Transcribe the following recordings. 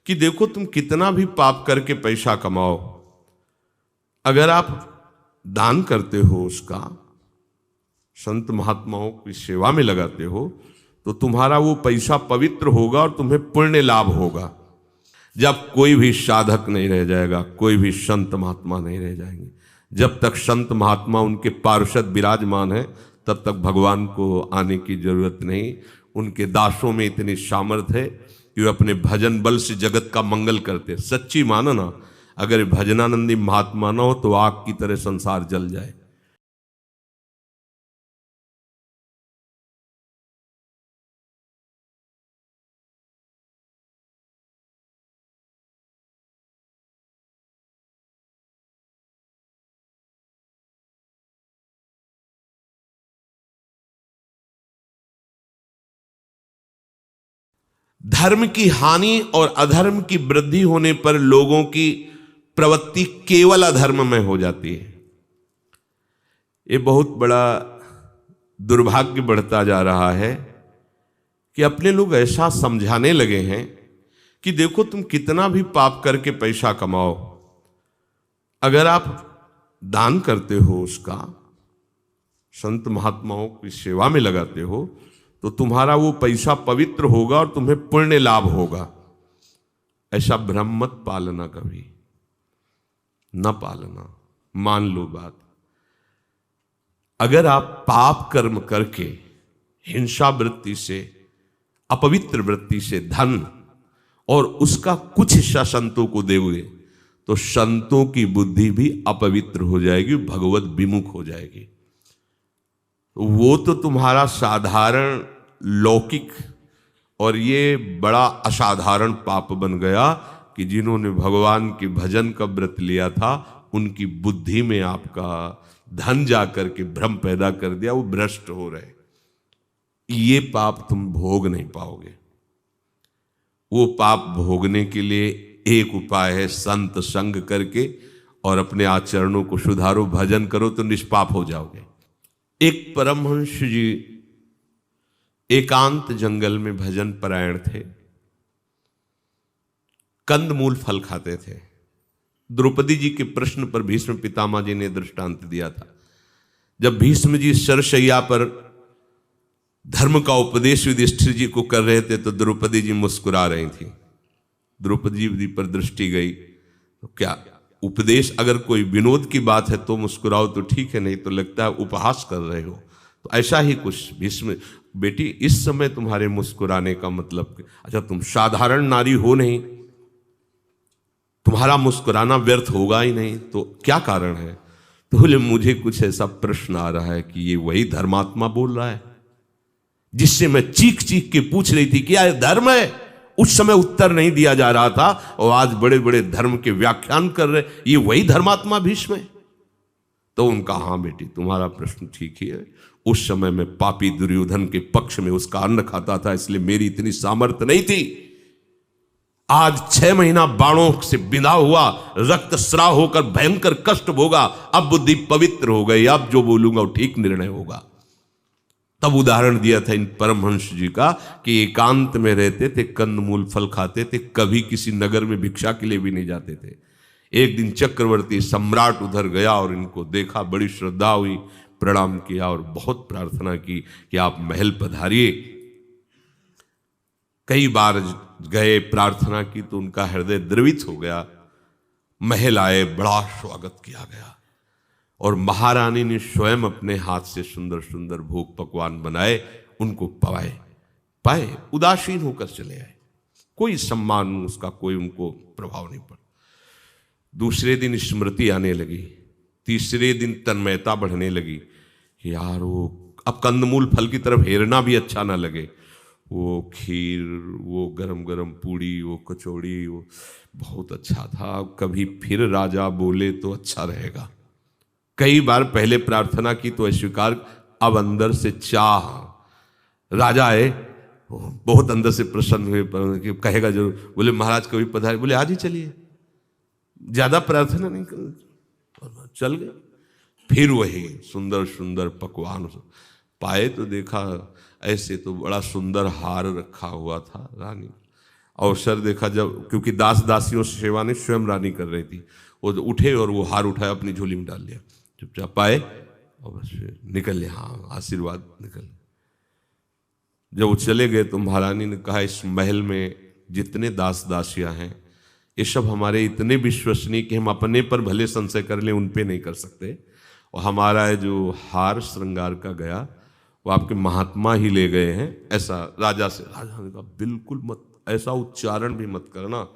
कि देखो तुम कितना भी पाप करके पैसा कमाओ, अगर आप दान करते हो, उसका संत महात्माओं की सेवा में लगाते हो, तो तुम्हारा वो पैसा पवित्र होगा और तुम्हें पुण्य लाभ होगा। जब कोई भी साधक नहीं रह जाएगा, कोई भी संत महात्मा नहीं रह जाएंगे, जब तक संत महात्मा उनके पार्षद विराजमान है तब तक भगवान को आने की जरूरत नहीं। उनके दासों में इतनी सामर्थ्य है कि वे अपने भजन बल से जगत का मंगल करते। सच्ची मानो ना, अगर भजनानंदी महात्मा ना हो तो आग की तरह संसार जल जाए। धर्म की हानि और अधर्म की वृद्धि होने पर लोगों की प्रवृत्ति केवल अधर्म में हो जाती है। ये बहुत बड़ा दुर्भाग्य बढ़ता जा रहा है कि अपने लोग ऐसा समझाने लगे हैं कि देखो तुम कितना भी पाप करके पैसा कमाओ, अगर आप दान करते हो, उसका संत महात्माओं की सेवा में लगाते हो, तो तुम्हारा वो पैसा पवित्र होगा और तुम्हें पुण्य लाभ होगा। ऐसा भ्रम मत पालना, कभी न पालना। मान लो बात, अगर आप पाप कर्म करके हिंसा वृत्ति से, अपवित्र वृत्ति से धन और उसका कुछ हिस्सा संतों को दोगे, तो संतों की बुद्धि भी अपवित्र हो जाएगी, भगवत विमुख हो जाएगी। वो तो तुम्हारा साधारण लौकिक और ये बड़ा असाधारण पाप बन गया कि जिन्होंने भगवान के भजन का व्रत लिया था उनकी बुद्धि में आपका धन जाकर के भ्रम पैदा कर दिया, वो भ्रष्ट हो रहे। ये पाप तुम भोग नहीं पाओगे। वो पाप भोगने के लिए एक उपाय है, संत संग करके और अपने आचरणों को सुधारो, भजन करो तो निष्पाप हो जाओगे। एक परमहंस जी एकांत जंगल में भजन परायण थे, कंदमूल फल खाते थे। द्रौपदी जी के प्रश्न पर भीष्म पितामह जी ने दृष्टांत दिया था। जब भीष्म जी सरशैया पर धर्म का उपदेश युधिष्ठिर जी को कर रहे थे तो द्रौपदी जी मुस्कुरा रही थी। द्रौपदी जी पर दृष्टि गई तो क्या उपदेश, अगर कोई विनोद की बात है तो मुस्कुराओ तो ठीक है, नहीं तो लगता है उपहास कर रहे हो। तो ऐसा ही कुछ भीष्म, बेटी इस समय तुम्हारे मुस्कुराने का मतलब, अच्छा तुम साधारण नारी हो नहीं, तुम्हारा मुस्कुराना व्यर्थ होगा ही नहीं, तो क्या कारण है? तो बोले मुझे कुछ ऐसा प्रश्न आ रहा है कि ये वही धर्मात्मा बोल रहा है जिससे मैं चीख चीख के पूछ रही थी कि क्या धर्म है। उस समय उत्तर नहीं दिया जा रहा था और आज बड़े बड़े धर्म के व्याख्यान कर रहे, ये वही धर्मात्मा भीष्म है। तो उनका हाँ बेटी तुम्हारा प्रश्न ठीक ही है, उस समय मैं पापी दुर्योधन के पक्ष में उसका अन्न खाता था, इसलिए मेरी इतनी सामर्थ्य नहीं थी। आज 6 महीना बाणों से बिंधा हुआ, रक्त स्राव होकर भयंकर कष्ट भोगा, अब बुद्धि पवित्र हो गई, अब जो बोलूंगा वो ठीक निर्णय होगा। तब उदाहरण दिया था इन परमहंस जी का कि एकांत में रहते थे, कंदमूल फल खाते थे, कभी किसी नगर में भिक्षा के लिए भी नहीं जाते थे। एक दिन चक्रवर्ती सम्राट उधर गया और इनको देखा, बड़ी श्रद्धा हुई, प्रणाम किया और बहुत प्रार्थना की कि आप महल पधारिए। कई बार गए, प्रार्थना की तो उनका हृदय द्रवित हो गया। महल आए, बड़ा स्वागत किया गया और महारानी ने स्वयं अपने हाथ से सुंदर सुंदर भोग पकवान बनाए, उनको पाए, उदासीन होकर चले आए। कोई सम्मान उसका, कोई उनको प्रभाव नहीं पड़ा। दूसरे दिन स्मृति आने लगी, तीसरे दिन तन्मयता बढ़ने लगी कि यार वो अब कंदमूल फल की तरफ हेरना भी अच्छा ना लगे। वो खीर, वो गरम गरम पूड़ी, वो कचौड़ी, वो बहुत अच्छा था, कभी फिर राजा बोले तो अच्छा रहेगा। कई बार पहले प्रार्थना की तो अस्वीकार, अब अंदर से चाह। राजा आए, बहुत अंदर से प्रसन्न हुए, कहेगा जरूर। बोले महाराज कभी पधारे, बोले आज ही चलिए, ज्यादा प्रार्थना नहीं कर। चल गए। फिर वही सुंदर सुंदर पकवान पाए तो देखा ऐसे तो बड़ा सुंदर हार रखा हुआ था रानी, अवसर देखा जब, क्योंकि दास दासियों से सेवा नहीं स्वयं रानी कर रही थी, वो उठे और वो हार उठाया अपनी झोली में डाल लिया, चुपचाप पाए और बस फिर निकल लिया। हाँ, आशीर्वाद निकल। जब वो चले गए तो महारानी ने कहा इस महल में जितने दास दासियां हैं ये सब हमारे इतने विश्वसनीय कि हम अपने पर भले संशय कर लें उन पे नहीं कर सकते, और हमारा जो हार श्रृंगार का गया वो आपके महात्मा ही ले गए हैं। ऐसा राजा ने कहा बिल्कुल मत, ऐसा उच्चारण भी मत करना,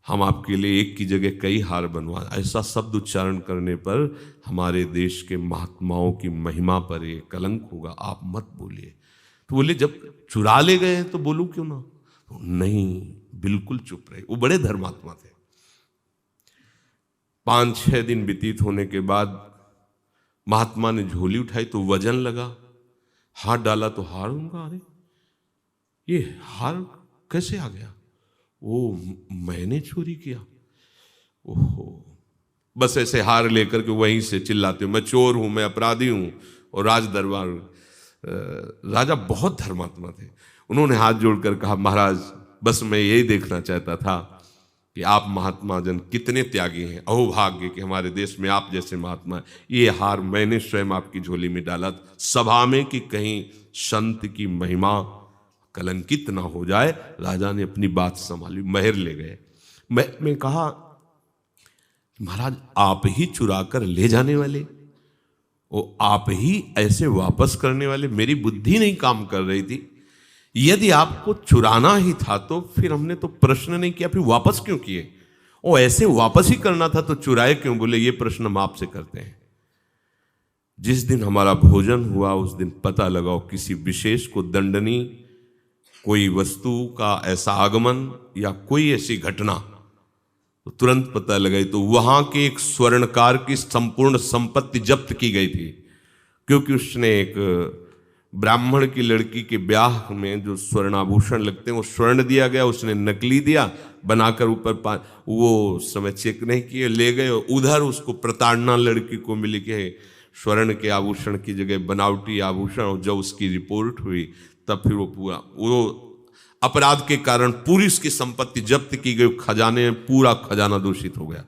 हम आपके लिए एक की जगह कई हार बनवा, ऐसा शब्द उच्चारण करने पर हमारे देश के महात्माओं की महिमा पर ये कलंक होगा, आप मत बोलिए। तो बोले जब चुरा ले गए तो बोलूं क्यों ना? तो नहीं, बिल्कुल चुप रहे। वो बड़े धर्मात्मा थे। 5-6 दिन व्यतीत होने के बाद महात्मा ने झोली उठाई तो वजन लगा, हाथ डाला तो हार उनका, अरे ये हार कैसे आ गया? वो मैंने चोरी किया। ओहो, बस ऐसे हार लेकर के वहीं से चिल्लाते हो मैं चोर हूं, मैं अपराधी हूं। और राज दरबार, राजा बहुत धर्मात्मा थे, उन्होंने हाथ जोड़कर कहा महाराज बस मैं यही देखना चाहता था कि आप महात्मा जन कितने त्यागी हैं, अहोभाग्य कि हमारे देश में आप जैसे महात्मा हैं। ये हार मैंने स्वयं आपकी झोली में डाला सभा में कि कहीं संत की महिमा कलंकित ना हो जाए। राजा ने अपनी बात संभाली, महर ले गए। मैं कहा महाराज आप ही चुरा कर ले जाने वाले, वो आप ही ऐसे वापस करने वाले, मेरी बुद्धि नहीं काम कर रही थी। यदि आपको चुराना ही था तो फिर हमने तो प्रश्न नहीं किया, फिर वापस क्यों किए? वो ऐसे वापस ही करना था तो चुराए क्यों? बोले ये प्रश्न हम आपसे करते हैं। जिस दिन हमारा भोजन हुआ उस दिन पता लगाओ किसी विशेष को दंडनीय कोई वस्तु का ऐसा आगमन या कोई ऐसी घटना, तो तुरंत पता लगाई। तो वहां के एक स्वर्णकार की संपूर्ण संपत्ति जब्त की गई थी, क्योंकि उसने एक ब्राह्मण की लड़की के ब्याह में जो स्वर्णाभूषण लगते हैं वो स्वर्ण दिया गया, उसने नकली दिया बनाकर ऊपर वो समय चेक नहीं किए ले गए। उधर उसको प्रताड़ना लड़की को मिली कि स्वर्ण के आभूषण की जगह बनावटी आभूषण, और जब उसकी रिपोर्ट हुई तब फिर वो अपराध के कारण पूरी उसकी संपत्ति जब्त की गई, खजाने में पूरा खजाना दूषित हो गया।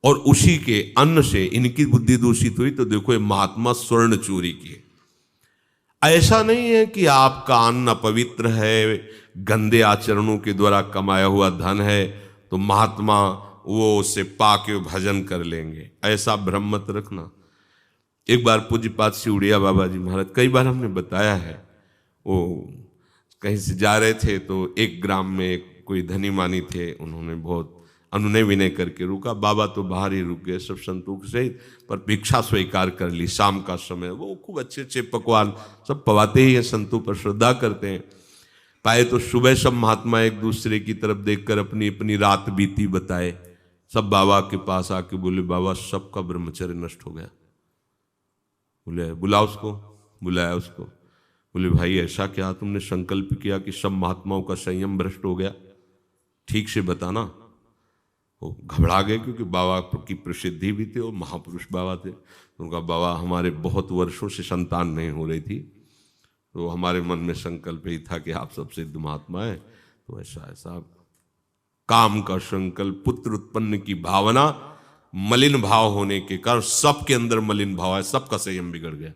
और उसी के अन्न से इनकी बुद्धि दूषित हुई। तो देखो ये महात्मा स्वर्ण चोरी किए। ऐसा नहीं है कि आपका अन्न अपवित्र है, गंदे आचरणों के द्वारा कमाया हुआ धन है तो महात्मा वो उसे पाके भजन कर लेंगे, ऐसा भ्रम मत रखना। एक बार पूज्यपाद सिउड़िया बाबा जी महाराज, कई बार हमने बताया है, वो कहीं से जा रहे थे तो एक ग्राम में कोई धनी मानी थे, उन्होंने बहुत अनुनय विनय करके रुका। बाबा तो बाहर ही रुक गए सब संतोष सहित, पर भिक्षा स्वीकार कर ली। शाम का समय, वो खूब अच्छे अच्छे पकवान सब पवाते ही हैं, संतों पर श्रद्धा करते हैं। पाए तो सुबह सब महात्मा एक दूसरे की तरफ देखकर अपनी अपनी रात बीती बताए। सब बाबा के पास आके बोले बाबा सबका ब्रह्मचर्य नष्ट हो गया। बोले बुलाओ उसको, बुलाया उसको। बोले भाई ऐसा क्या तुमने संकल्प किया कि सब महात्माओं का संयम भ्रष्ट हो गया, ठीक से बताना। वो घबरा गए क्योंकि बाबा की प्रसिद्धि भी थी और महापुरुष बाबा थे। उनका बाबा हमारे बहुत वर्षों से संतान नहीं हो रही थी, तो हमारे मन में संकल्प ही था कि आप सब सिद्ध महात्मा है, तो ऐसा ऐसा काम का संकल्प, पुत्र उत्पन्न की भावना, मलिन भाव होने के कारण सबके अंदर मलिन भाव है, सबका संयम बिगड़ गया।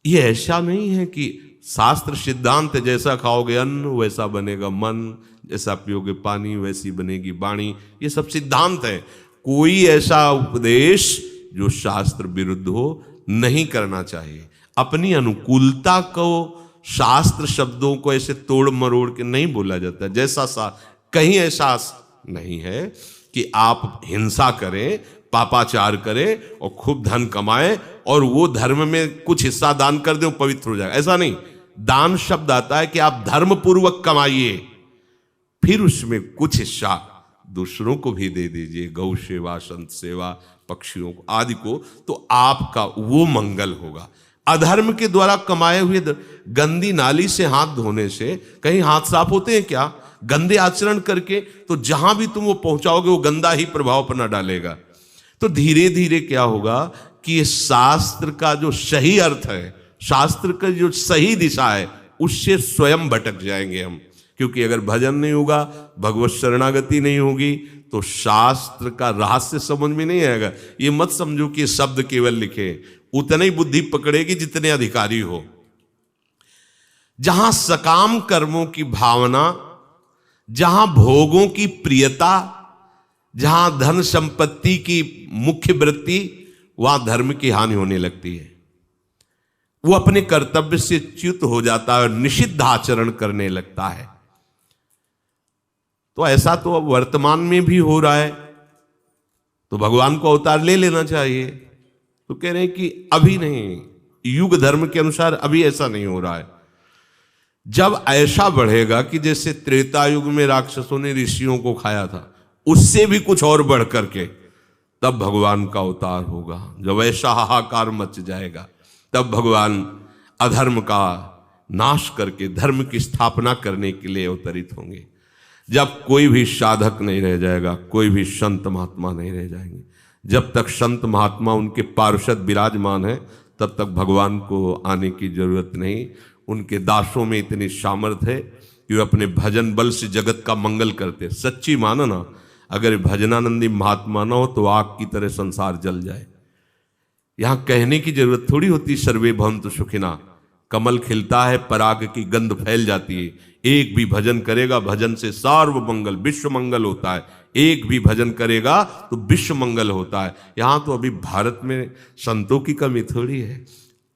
ये ऐसा नहीं है कि शास्त्र सिद्धांत जैसा खाओगे अन्न वैसा बनेगा मन, जैसा पियोगे पानी वैसी बनेगी वाणी, ये सब सिद्धांत है। कोई ऐसा उपदेश जो शास्त्र विरुद्ध हो नहीं करना चाहिए। अपनी अनुकूलता को शास्त्र शब्दों को ऐसे तोड़ मरोड़ के नहीं बोला जाता। जैसा कहीं ऐसा नहीं है कि आप हिंसा करें, पापाचार करें और खूब धन कमाएं और वो धर्म में कुछ हिस्सा दान कर दें, पवित्र हो जाएगा, ऐसा नहीं। दान शब्द आता है कि आप धर्म पूर्वक कमाइए, फिर उसमें कुछ हिस्सा दूसरों को भी दे दीजिए, गौ सेवा, संत सेवा, पक्षियों को आदि को, तो आपका वो मंगल होगा। अधर्म के द्वारा कमाए हुए गंदी नाली से हाथ धोने से कहीं हाथ साफ होते हैं क्या? गंदे आचरण करके तो जहां भी तुम वो पहुंचाओगे वो गंदा ही प्रभाव अपना डालेगा। तो धीरे धीरे क्या होगा कि ये शास्त्र का जो सही अर्थ है, शास्त्र का जो सही दिशा है, उससे स्वयं भटक जाएंगे हम, क्योंकि अगर भजन नहीं होगा, भगवत शरणागति नहीं होगी, तो शास्त्र का रहस्य समझ में नहीं आएगा। ये मत समझो कि शब्द केवल लिखे, उतनी बुद्धि पकड़ेगी जितने अधिकारी हो। जहां सकाम कर्मों की भावना, जहां भोगों की प्रियता, जहां धन संपत्ति की मुख्य वृत्ति, वहां धर्म की हानि होने लगती है। वो अपने कर्तव्य से च्युत हो जाता है और निषिद्ध आचरण करने लगता है। तो ऐसा तो अब वर्तमान में भी हो रहा है, तो भगवान को अवतार ले लेना चाहिए। तो कह रहे हैं कि अभी नहीं, युग धर्म के अनुसार अभी ऐसा नहीं हो रहा है। जब ऐसा बढ़ेगा कि जैसे त्रेता युग में राक्षसों ने ऋषियों को खाया था, उससे भी कुछ और बढ़ करके, तब भगवान का अवतार होगा। जब ऐसा हाहाकार मच जाएगा, तब भगवान अधर्म का नाश करके धर्म की स्थापना करने के लिए अवतरित होंगे। जब कोई भी साधक नहीं रह जाएगा, कोई भी संत महात्मा नहीं रह जाएंगे। जब तक संत महात्मा उनके पार्षद विराजमान है, तब तक भगवान को आने की जरूरत नहीं। उनके दासों में इतनी सामर्थ्य है कि वे अपने भजन बल से जगत का मंगल करते। सच्ची मानो ना, अगर भजनानंदी महात्मा ना हो तो आग की तरह संसार जल जाए। यहां कहने की जरूरत थोड़ी होती सर्वे भवन्तु सुखिना। कमल खिलता है, पराग की गंध फैल जाती है। एक भी भजन करेगा, भजन से सर्व मंगल विश्व मंगल होता है। एक भी भजन करेगा तो विश्व मंगल होता है। यहां तो अभी भारत में संतों की कमी थोड़ी है।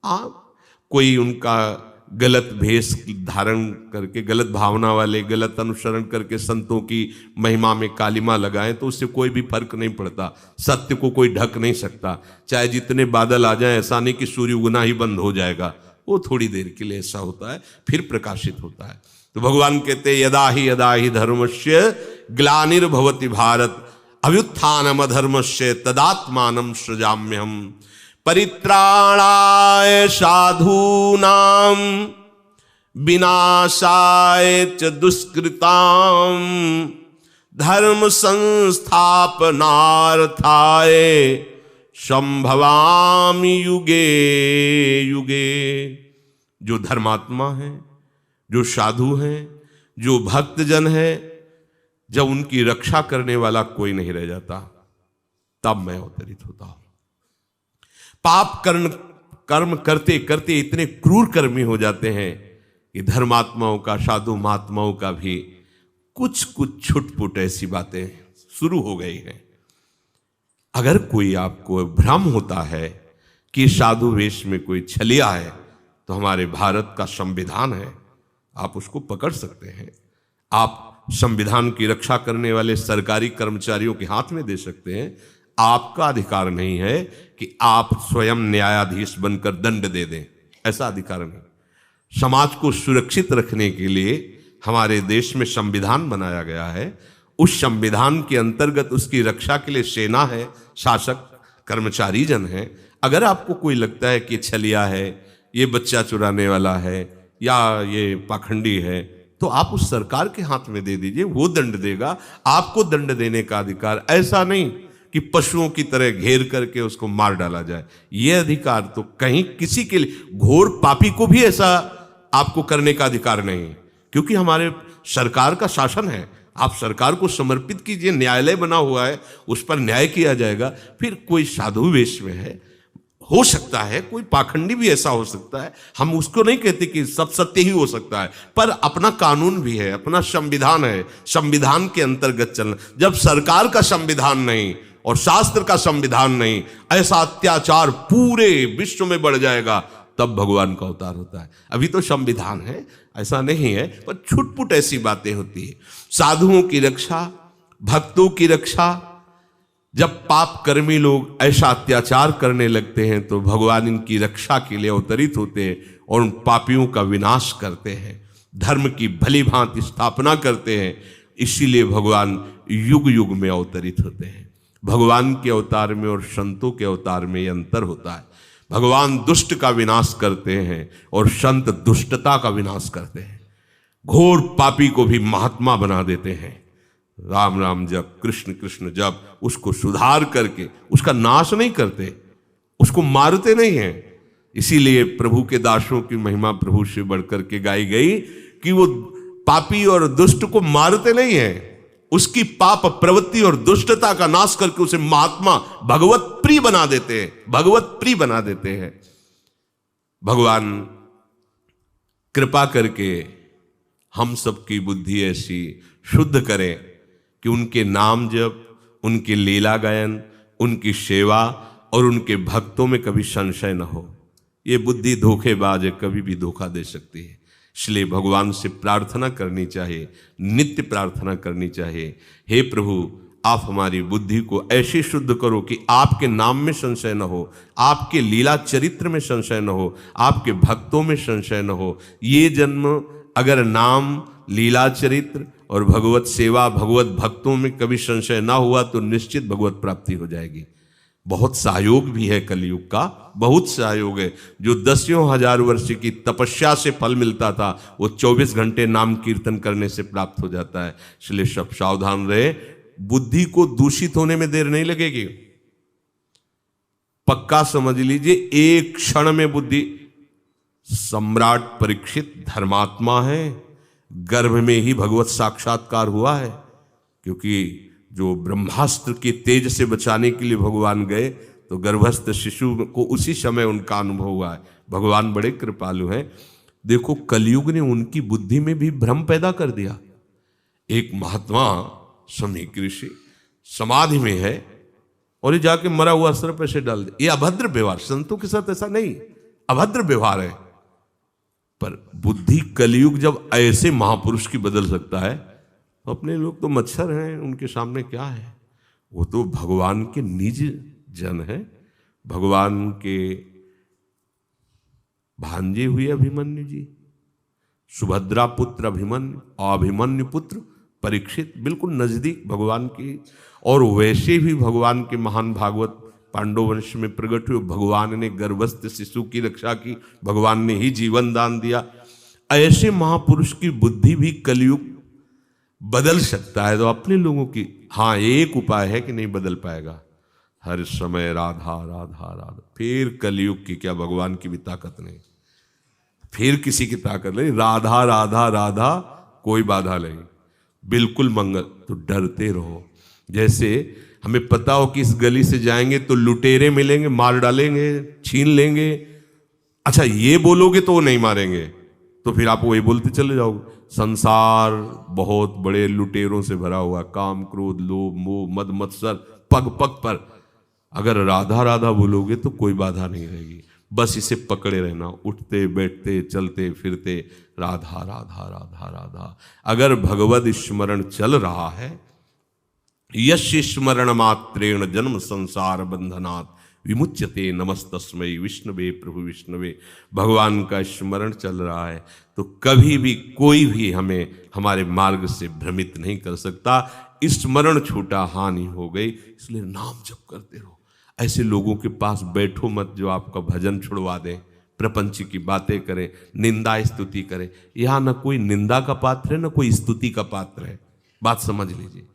आप कोई उनका गलत भेष धारण करके, गलत भावना वाले, गलत अनुसरण करके संतों की महिमा में कालिमा लगाएं तो उससे कोई भी फर्क नहीं पड़ता। सत्य को कोई ढक नहीं सकता। चाहे जितने बादल आ जाएं, ऐसा नहीं कि सूर्य उगना ही बंद हो जाएगा। वो थोड़ी देर के लिए ऐसा होता है, फिर प्रकाशित होता है। तो भगवान कहते यदा ही धर्मस्य ग्लानिर्भवति भारत अभ्युत्थानम अधर्मस्य तदात्मानं सृजाम्यहम् परित्राणाय साधूनां विनाशाय च दुष्कृतां धर्म संस्थापनार्थाय संभवामि युगे युगे। जो धर्मात्मा है, जो साधु हैं, जो भक्तजन है, जब उनकी रक्षा करने वाला कोई नहीं रह जाता, तब मैं अवतरित होता हूं। पाप कर्म करते करते इतने क्रूर कर्मी हो जाते हैं कि धर्मात्माओं का, साधु महात्माओं का भी कुछ कुछ छुटपुट ऐसी बातें शुरू हो गई हैं। अगर कोई आपको भ्रम होता है कि साधु वेश में कोई छलिया है, तो हमारे भारत का संविधान है, आप उसको पकड़ सकते हैं। आप संविधान की रक्षा करने वाले सरकारी कर्मचारियों के हाथ में दे सकते हैं। आपका अधिकार नहीं है कि आप स्वयं न्यायाधीश बनकर दंड दे दें, ऐसा अधिकार नहीं। समाज को सुरक्षित रखने के लिए हमारे देश में संविधान बनाया गया है। उस संविधान के अंतर्गत उसकी रक्षा के लिए सेना है, शासक, कर्मचारी जन है। अगर आपको कोई लगता है कि छलिया है, ये बच्चा चुराने वाला है, या ये पाखंडी है, तो आप उस सरकार के हाथ में दे दीजिए, वो दंड देगा। आपको दंड देने का अधिकार, ऐसा नहीं कि पशुओं की तरह घेर करके उसको मार डाला जाए। यह अधिकार तो कहीं किसी के लिए, घोर पापी को भी ऐसा आपको करने का अधिकार नहीं, क्योंकि हमारे सरकार का शासन है। आप सरकार को समर्पित कीजिए, न्यायालय बना हुआ है, उस पर न्याय किया जाएगा। फिर कोई साधु वेश में है, हो सकता है कोई पाखंडी भी ऐसा हो सकता है, हम उसको नहीं कहते कि सब सत्य ही हो सकता है, पर अपना कानून भी है, अपना संविधान है, संविधान के अंतर्गत चलना। जब सरकार का संविधान नहीं और शास्त्र का संविधान नहीं, ऐसा अत्याचार पूरे विश्व में बढ़ जाएगा, तब भगवान का अवतार होता है। अभी तो संविधान है, ऐसा नहीं है, पर छुटपुट ऐसी बातें होती है। साधुओं की रक्षा, भक्तों की रक्षा, जब पाप कर्मी लोग ऐसा अत्याचार करने लगते हैं, तो भगवान इनकी रक्षा के लिए अवतरित होते हैं और उन पापियों का विनाश करते हैं, धर्म की भली भांति स्थापना करते हैं। इसीलिए भगवान युग युग में अवतरित होते हैं। भगवान के अवतार में और संतों के अवतार में यह अंतर होता है। भगवान दुष्ट का विनाश करते हैं और संत दुष्टता का विनाश करते हैं। घोर पापी को भी महात्मा बना देते हैं। राम राम जप, कृष्ण कृष्ण जप, उसको सुधार करके उसका नाश नहीं करते, उसको मारते नहीं हैं। इसीलिए प्रभु के दासों की महिमा प्रभु से बढ़कर के गाई गई कि वो पापी और दुष्ट को मारते नहीं है, उसकी पाप प्रवृत्ति और दुष्टता का नाश करके उसे महात्मा भगवत प्रिय बना देते हैं, भगवत प्रिय बना देते हैं। भगवान कृपा करके हम सबकी बुद्धि ऐसी शुद्ध करें कि उनके नाम जप, उनके लीला गायन, उनकी सेवा और उनके भक्तों में कभी संशय न हो। ये बुद्धि धोखेबाज है, कभी भी धोखा दे सकती है। इसलिए भगवान से प्रार्थना करनी चाहिए, नित्य प्रार्थना करनी चाहिए, हे प्रभु आप हमारी बुद्धि को ऐसे शुद्ध करो कि आपके नाम में संशय न हो, आपके लीला चरित्र में संशय न हो, आपके भक्तों में संशय न हो। ये जन्म अगर नाम, लीला चरित्र और भगवत सेवा, भगवत भक्तों में कभी संशय ना हुआ तो निश्चित भगवत प्राप्ति हो जाएगी। बहुत सहयोग भी है कलयुग का, बहुत सहयोग है। जो 10,000 वर्ष की तपस्या से फल मिलता था वो 24 घंटे नाम कीर्तन करने से प्राप्त हो जाता है। इसलिए सब सावधान रहे, बुद्धि को दूषित होने में देर नहीं लगेगी। पक्का समझ लीजिए, एक क्षण में बुद्धि, सम्राट परीक्षित धर्मात्मा है, गर्भ में ही भगवत साक्षात्कार हुआ है। क्योंकि जो ब्रह्मास्त्र के तेज से बचाने के लिए भगवान गए तो गर्भस्थ शिशु को उसी समय उनका अनुभव हुआ है। भगवान बड़े कृपालु हैं। देखो कलयुग ने उनकी बुद्धि में भी भ्रम पैदा कर दिया। एक महात्मा समीक ऋषि समाधि में है और ये जाके मरा हुआ सर्प ऐसे डाल दे। ये अभद्र व्यवहार, संतों के साथ ऐसा नहीं, अभद्र व्यवहार है। पर बुद्धि कलयुग जब ऐसे महापुरुष की बदल सकता है तो अपने लोग तो मच्छर हैं, उनके सामने क्या है। वो तो भगवान के निज जन है, भगवान के भांजे हुए अभिमन्यु जी, सुभद्रा पुत्र अभिमन्यु, अभिमन्यु पुत्र परीक्षित, बिल्कुल नजदीक भगवान की। और वैसे भी भगवान के महान भागवत पांडव वंश में प्रकट हुए। भगवान ने गर्भस्थ शिशु की रक्षा की, भगवान ने ही जीवन दान दिया। ऐसे महापुरुष की बुद्धि भी कलयुग बदल सकता है। तो अपने लोगों की, हाँ एक उपाय है कि नहीं बदल पाएगा, हर समय राधा राधा राधा। फिर कलयुग की क्या, भगवान की भी ताकत नहीं, फिर किसी की ताकत नहीं, राधा राधा राधा, कोई बाधा नहीं, बिल्कुल मंगल। तो डरते रहो। जैसे हमें पता हो कि इस गली से जाएंगे तो लुटेरे मिलेंगे, मार डालेंगे, छीन लेंगे। अच्छा ये बोलोगे तो वो नहीं मारेंगे, तो फिर आप वही बोलते चले जाओगे। संसार बहुत बड़े लुटेरों से भरा हुआ, काम क्रोध लोभ मोह मद मत्सर पग पग पर। अगर राधा राधा बोलोगे तो कोई बाधा नहीं रहेगी, बस इसे पकड़े रहना, उठते बैठते चलते फिरते राधा राधा राधा राधा। अगर भगवद स्मरण चल रहा है, यश स्मरण मात्रेण जन्म संसार बंधनात् विमुच्यते नमस्तस्मै विष्णुवे प्रभु विष्णुवे। भगवान का स्मरण चल रहा है तो कभी भी कोई भी हमें हमारे मार्ग से भ्रमित नहीं कर सकता। स्मरण छूटा हानि हो गई, इसलिए नाम जप करते रहो। ऐसे लोगों के पास बैठो मत जो आपका भजन छुड़वा दें, प्रपंच की बातें करें, निंदा स्तुति करें। यहाँ न कोई निंदा का पात्र है न कोई स्तुति का पात्र है, बात समझ लीजिए।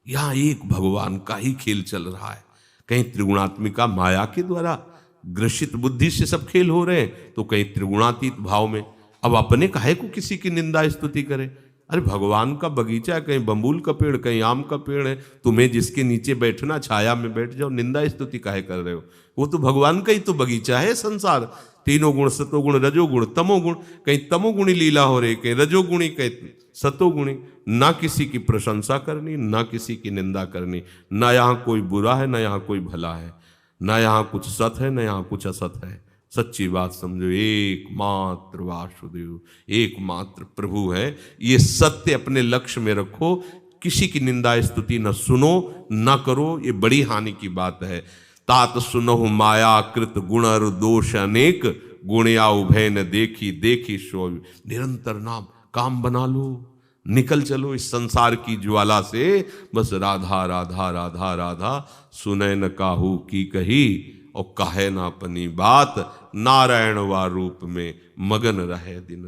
यहाँ एक भगवान का ही खेल चल रहा है। कहीं त्रिगुणात्मिका माया के द्वारा ग्रसित बुद्धि से सब खेल हो रहे हैं, तो कहीं त्रिगुणातीत भाव में। अब अपने काहे को किसी की निंदा स्तुति करे। अरे भगवान का बगीचा है, कहीं बम्बूल का पेड़, कहीं आम का पेड़ है, तुम्हें जिसके नीचे बैठना छाया में बैठ जाओ, निंदा स्तुति काहे कर रहे हो। वो तो भगवान का ही तो बगीचा है संसार। तीनों गुण, सतोगुण रजोगुण तमोगुण, कहीं तमोगुणी लीला हो रही, कहीं रजोगुणी, कहीं सतोगुणी। ना किसी की प्रशंसा करनी, ना किसी की निंदा करनी। ना यहाँ कोई बुरा है, ना यहाँ कोई भला है, ना यहाँ कुछ सत है, ना यहाँ कुछ असत है। सच्ची बात समझो, एकमात्र वासुदेव, एकमात्र प्रभु है। ये सत्य अपने लक्ष्य में रखो। किसी की निंदा स्तुति न सुनो, न करो, ये बड़ी हानि की बात है। तात सुनहु माया कृत गुण और दोष अनेक, गुणया उभय न देखी देखी सो। निरंतर नाम काम बना लो, निकल चलो इस संसार की ज्वाला से। बस राधा राधा राधा राधा, सुनै न काहू की कही और कहे ना अपनी बात। नारायण वा रूप में मगन रहे दिन